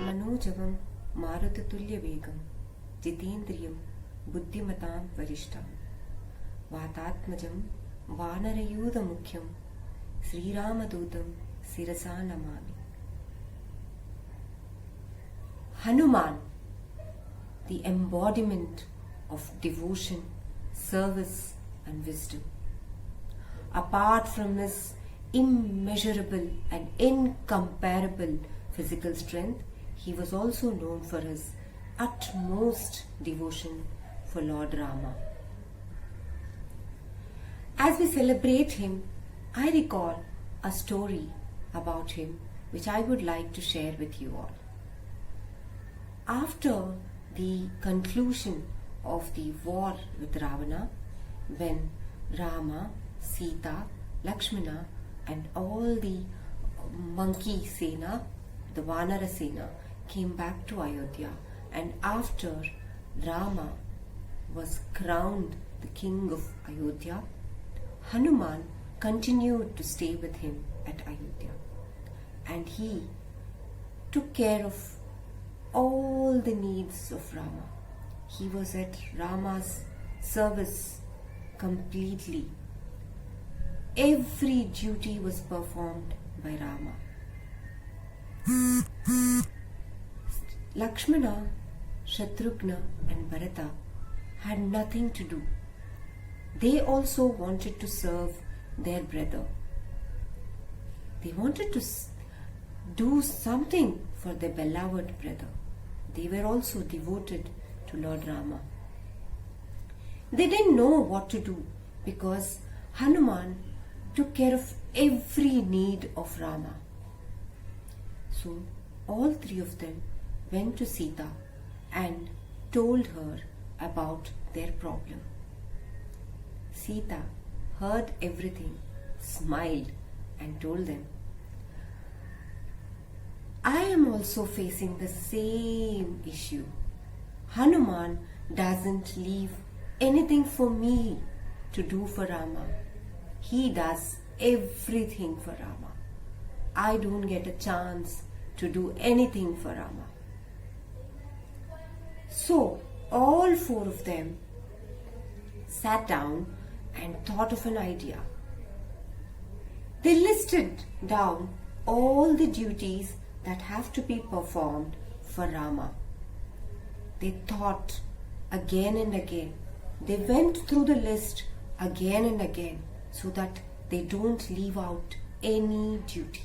मनोजवं मारुततुल्यवेगं जितेन्द्रियं बुद्धिमतां वरिष्ठं वातात्मजं वानरयूथमुख्यं श्रीरामदूतं शिरसा Namami. Hanuman, the embodiment of devotion, service and wisdom. Apart from his immeasurable and incomparable physical strength, he was also known for his utmost devotion for Lord Rama. As we celebrate him, I recall a story about him which I would like to share with you all. After the conclusion of the war with Ravana, when Rama, Sita, Lakshmana and all the monkey Sena, the Vanara Sena, came back to Ayodhya, and after Rama was crowned the king of Ayodhya, Hanuman continued to stay with him at Ayodhya, and he took care of all the needs of Rama. He was at Rama's service completely. Every duty was performed by Rama. Lakshmana, Shatrughna and Bharata had nothing to do. They also wanted to serve their brother. They wanted to do something for their beloved brother. They were also devoted to Lord Rama. They didn't know what to do because Hanuman took care of every need of Rama. So all three of them went to Sita and told her about their problem. Sita heard everything, smiled and told them, I am also facing the same issue. Hanuman doesn't leave anything for me to do for Rama. He does everything for Rama. I don't get a chance to do anything for Rama. So all four of them sat down and thought of an idea. They listed down all the duties that have to be performed for Rama. They thought again and again. They went through the list again and again so that they don't leave out any duty.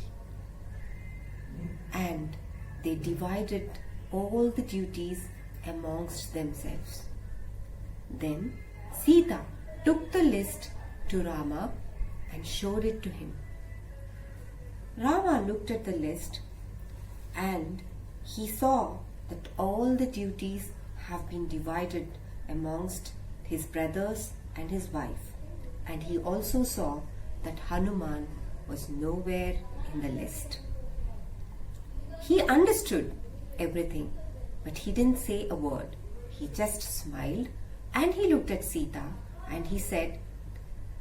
And they divided all the duties amongst themselves. Then Sita took the list to Rama and showed it to him. Rama looked at the list and he saw that all the duties have been divided amongst his brothers and his wife, and he also saw that Hanuman was nowhere in the list. He understood everything, but he didn't say a word. He just smiled and he looked at Sita and he said,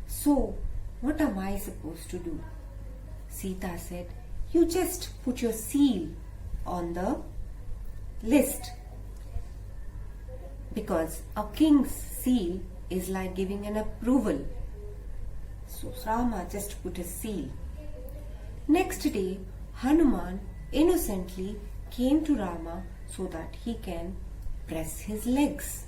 So, what am I supposed to do? Sita said, You just put your seal on the list, because a king's seal is like giving an approval. So Rama just put a seal. Next day, Hanuman innocently came to Rama so that he can press his legs.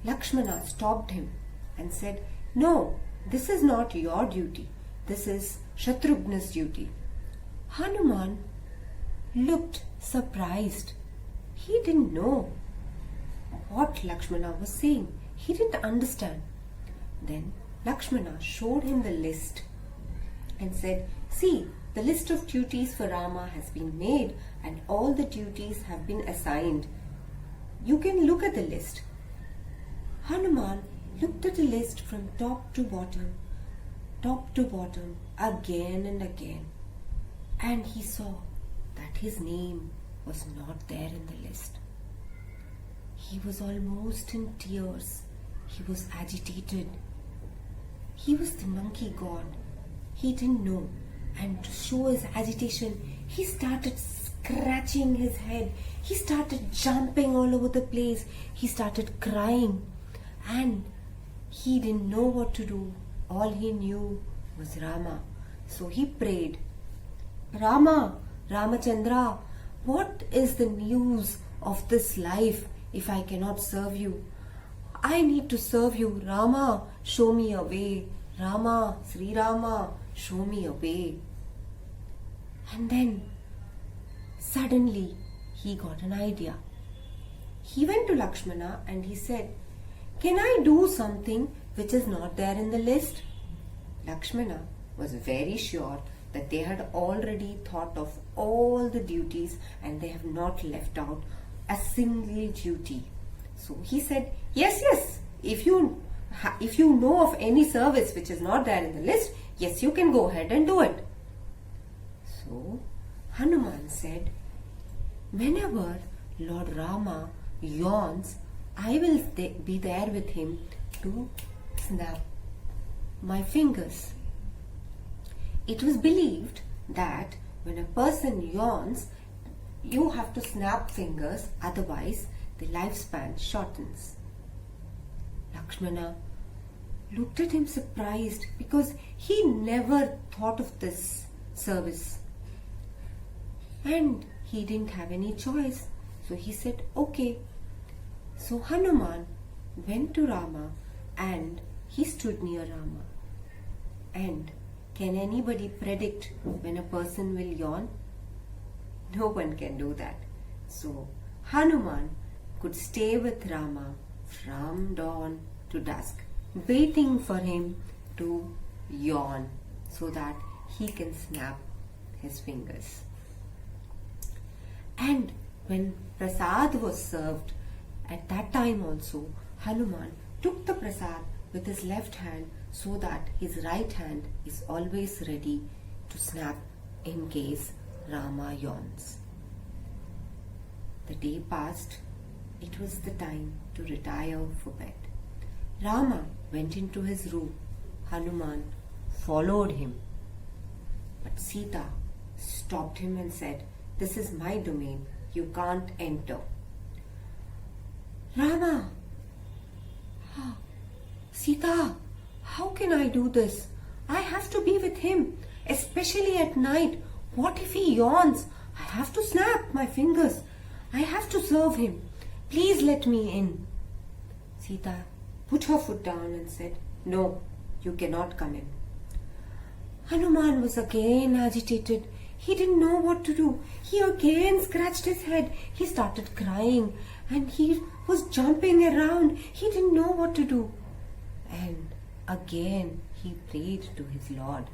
Lakshmana stopped him and said, No, this is not your duty. This is Shatrughna's duty. Hanuman looked surprised. He didn't know what Lakshmana was saying. He didn't understand. Then Lakshmana showed him the list and said, See, the list of duties for Rama has been made and all the duties have been assigned. You can look at the list. Hanuman looked at the list from top to bottom, again and again, and he saw that his name was not there in the list. He was almost in tears. He was agitated. He was the monkey god. he didn't know. And to show his agitation, he started scratching his head. He started jumping all over the place. He started crying. And he didn't know what to do. All he knew was Rama. So he prayed, Rama, Ramachandra, what is the news of this life if I cannot serve you? I need to serve you. Rama, show me a way. Rama, Sri Rama, show me a way. And then suddenly he got an idea. He went to Lakshmana and he said, can I do something which is not there in the list? Lakshmana was very sure that they had already thought of all the duties and they have not left out a single duty. So he said, yes, if you know of any service which is not there in the list, yes, you can go ahead and do it. So Hanuman said, whenever Lord Rama yawns, I will be there with him to snap my fingers. It was believed that when a person yawns, you have to snap fingers, otherwise the lifespan shortens. Lakshmana looked at him surprised because he never thought of this service. And he didn't have any choice. So he said, okay. So Hanuman went to Rama and he stood near Rama. And can anybody predict when a person will yawn? No one can do that. So Hanuman could stay with Rama from dawn to dusk, waiting for him to yawn so that he can snap his fingers. And when prasad was served, at that time also, Hanuman took the prasad with his left hand so that his right hand is always ready to snap in case Rama yawns. The day passed. It was the time to retire for bed. Rama went into his room. Hanuman followed him. But Sita stopped him and said, this is my domain. You can't enter. Rama, Sita, how can I do this? I have to be with him, especially at night. What if he yawns? I have to snap my fingers. I have to serve him. Please let me in. Sita put her foot down and said, no, you cannot come in. Hanuman was again agitated. He didn't know what to do. He again scratched his head. He started crying and he was jumping around. He didn't know what to do. And again he prayed to his Lord,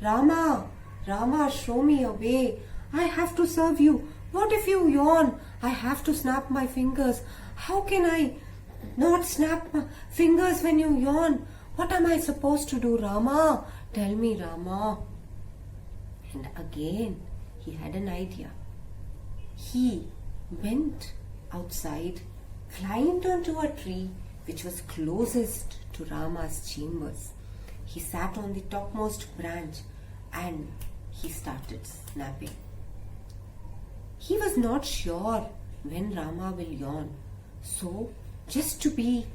Rama, Rama, show me a way. I have to serve you. What if you yawn? I have to snap my fingers. How can I not snap my fingers when you yawn? What am I supposed to do, Rama? Tell me, Rama. And again he had an idea. He went outside, climbed onto a tree which was closest to Rama's chambers. He sat on the topmost branch and he started snapping. He was not sure when Rama will yawn. So, just to be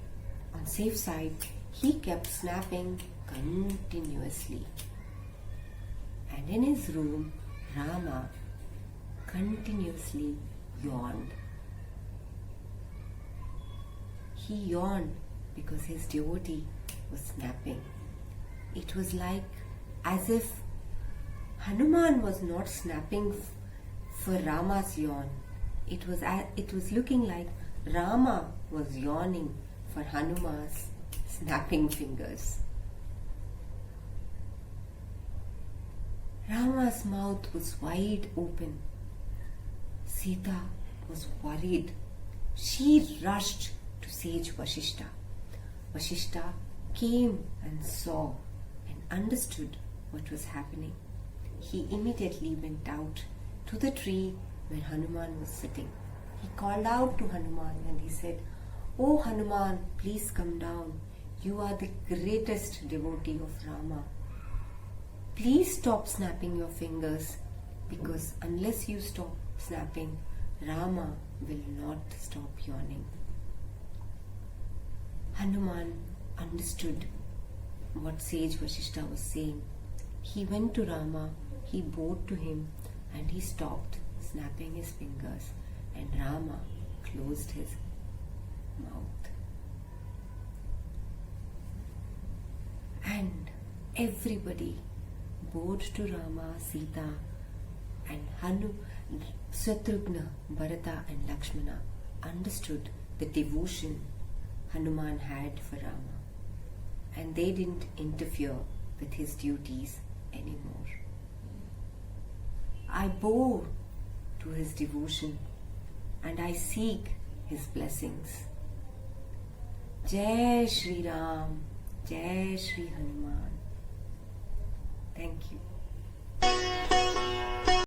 on safe side, he kept snapping continuously. And in his room, Rama continuously yawned. He yawned because his devotee was snapping. It was like as if Hanuman was not snapping for Rama's yawn. It was looking like Rama was yawning for Hanuman's snapping fingers. Rama's mouth was wide open. Sita was worried. She rushed to sage Vasishta. Vasishta came and saw and understood what was happening. He immediately went out to the tree where Hanuman was sitting. He called out to Hanuman and he said, "Oh Hanuman, please come down. You are the greatest devotee of Rama." please stop snapping your fingers, because unless you stop snapping, Rama will not stop yawning. Hanuman understood what sage Vasishtha was saying. He went to Rama, he bowed to him, and he stopped snapping his fingers, and Rama closed his mouth. And everybody bowed to Rama, Sita, and Shatrugna, Bharata, and Lakshmana understood the devotion Hanuman had for Rama, and they didn't interfere with his duties anymore. I bow to his devotion and I seek his blessings. Jai Sri Ram, Jai Sri Hanuman. Thank you.